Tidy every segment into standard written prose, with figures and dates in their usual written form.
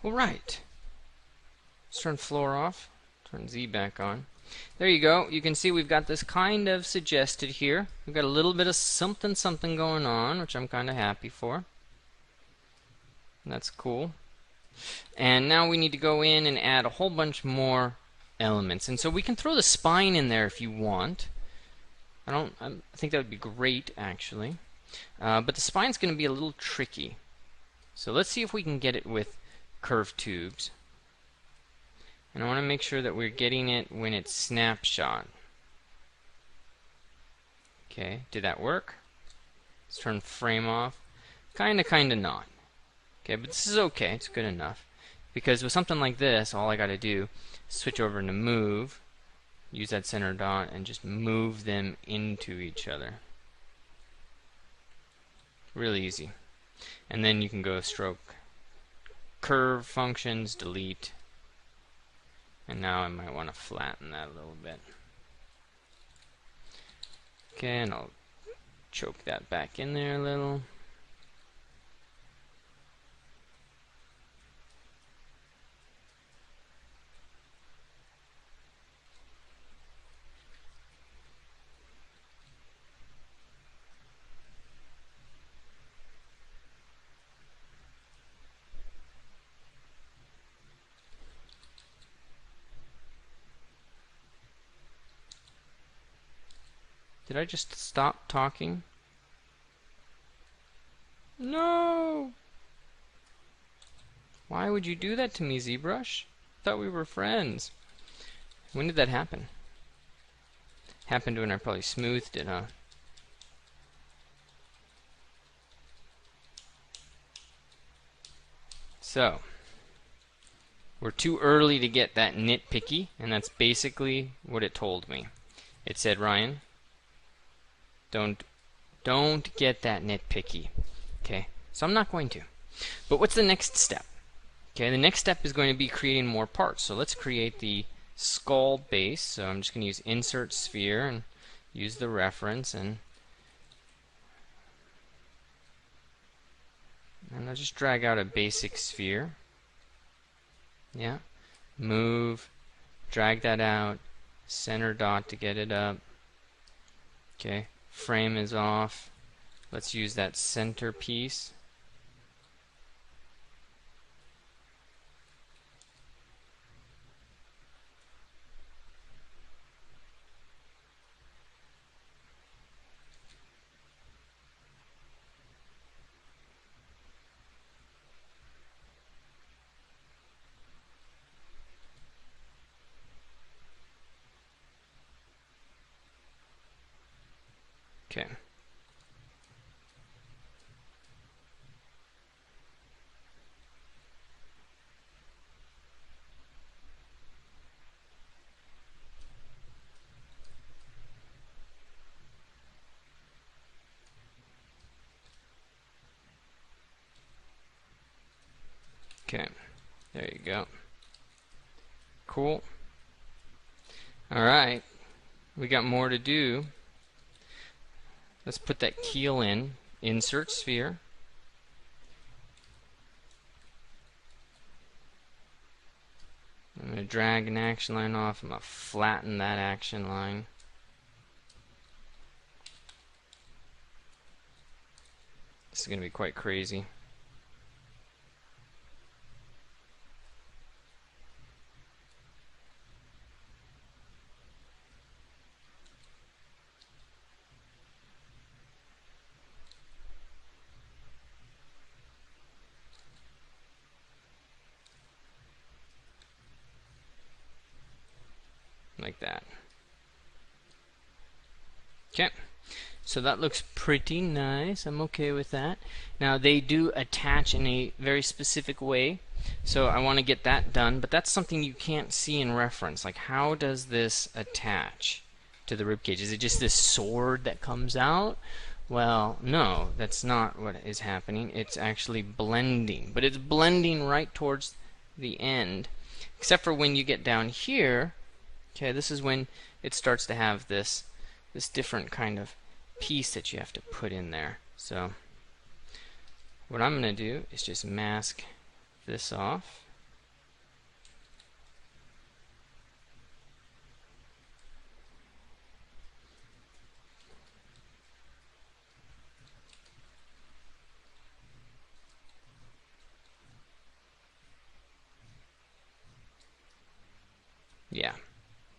All right. Let's turn floor off. Turn Z back on. There you go. You can see we've got this kind of suggested here. We've got a little bit of something something going on, which I'm kind of happy for. That's cool. And now we need to go in and add a whole bunch more elements. And so we can throw the spine in there if you want. I think that would be great, actually. But the spine's going to be a little tricky. So let's see if we can get it with curved tubes. And I want to make sure that we're getting it when it's snapshot. Okay, did that work? Let's turn frame off. Kinda not. Okay, but this is okay. It's good enough. Because with something like this, all I got to do is switch over to move, use that center dot, and just move them into each other. Really easy. And then you can go stroke, curve functions, delete. And now I might want to flatten that a little bit. Okay, and I'll choke that back in there a little. Did I just stop talking? No! Why would you do that to me, ZBrush? I thought we were friends. When did that happen? Happened when I probably smoothed it, huh? So, we're too early to get that nitpicky, and that's basically what it told me. It said, Ryan, don't get that nitpicky. Okay, so I'm not going to. But what's the next step? Okay, the next step is going to be creating more parts. So let's create the skull base. So I'm just going to use insert sphere and use the reference, and I'll just drag out a basic sphere. Yeah, move, drag that out, center dot to get it up. Okay, frame is off. Let's use that center piece. Okay. Okay, there you go. Cool. Alright, we got more to do. Let's put that keel in. Insert sphere. I'm going to drag an action line off. I'm going to flatten that action line. This is going to be quite crazy. Like that. Okay, so that looks pretty nice. I'm okay with that. Now they do attach in a very specific way, so I want to get that done, but that's something you can't see in reference. Like, how does this attach to the ribcage? Is it just this sword that comes out? Well, no, that's not what is happening. It's actually blending, but it's blending right towards the end, except for when you get down here. Okay, this is when it starts to have this different kind of piece that you have to put in there. So what I'm going to do is just mask this off. Yeah,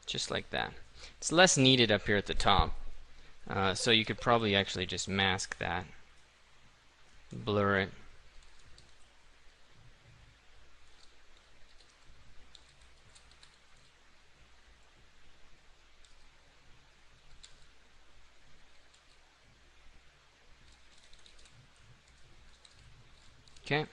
just like that. It's less needed up here at the top, so you could probably actually just mask that, blur it. Okay.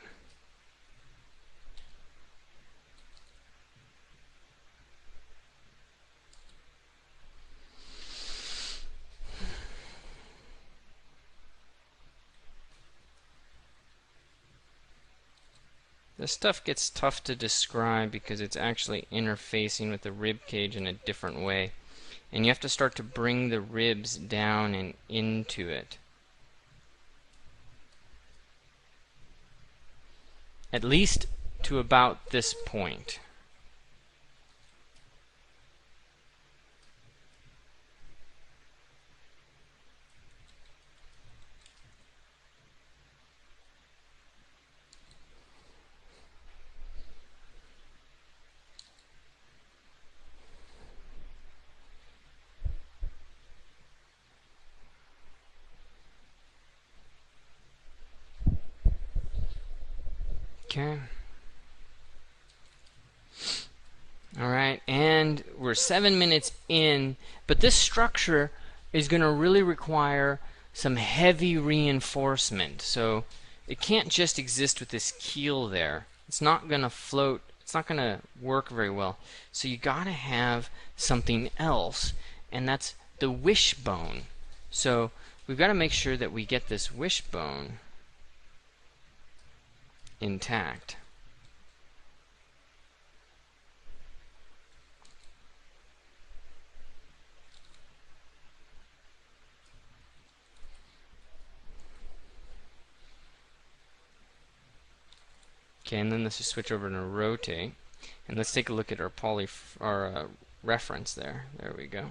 This stuff gets tough to describe because it's actually interfacing with the rib cage in a different way. And you have to start to bring the ribs down and into it. At least to about this point. Okay. Alright, and we're 7 minutes in, but this structure is going to really require some heavy reinforcement. So it can't just exist with this keel there. It's not going to float, it's not going to work very well. So you got to have something else, and that's the wishbone. So we've got to make sure that we get this wishbone intact. Okay, and then let's just switch over to rotate, and let's take a look at our reference there. There we go.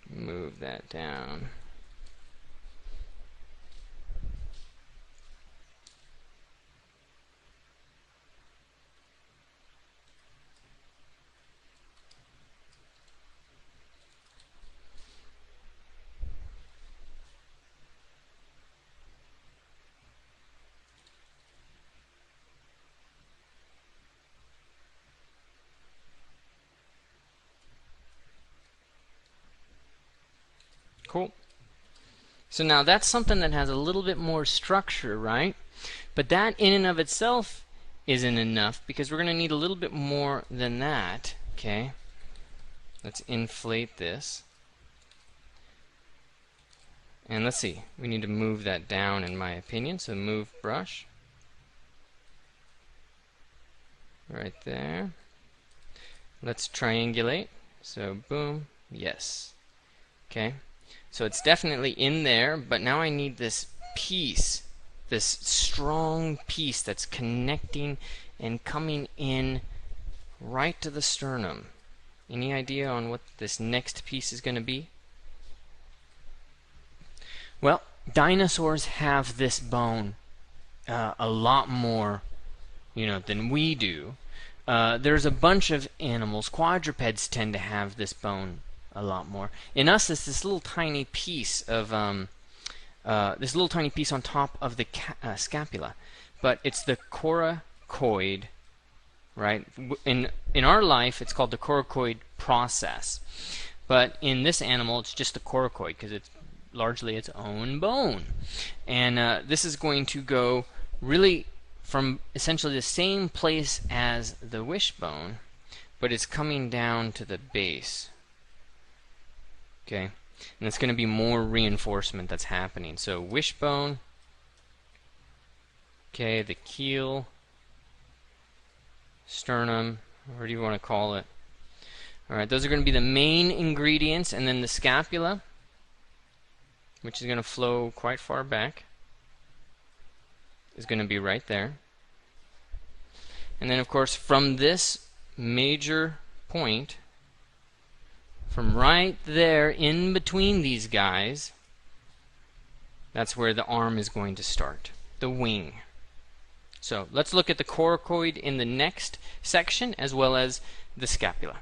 Move that down. Cool. So now that's something that has a little bit more structure, right? But that in and of itself isn't enough because we're going to need a little bit more than that. Okay. Let's inflate this. And let's see. We need to move that down in my opinion. So move brush. Right there. Let's triangulate. So boom. Yes. Okay. So it's definitely in there, but now I need this piece, this strong piece that's connecting and coming in right to the sternum. Any idea on what this next piece is going to be? Well, dinosaurs have this bone a lot more, than we do. There's a bunch of animals. Quadrupeds tend to have this bone a lot more. In us, it's this little tiny piece of on top of the scapula, but it's the coracoid, right? In our life, it's called the coracoid process, but in this animal, it's just the coracoid because it's largely its own bone, and this is going to go really from essentially the same place as the wishbone, but it's coming down to the base. Okay, and it's going to be more reinforcement that's happening. So wishbone, okay, the keel, sternum, whatever you want to call it. Alright, those are going to be the main ingredients, and then the scapula, which is going to flow quite far back, is going to be right there. And then of course from this major point, from right there in between these guys, that's where the arm is going to start, the wing. So let's look at the coracoid in the next section as well as the scapula.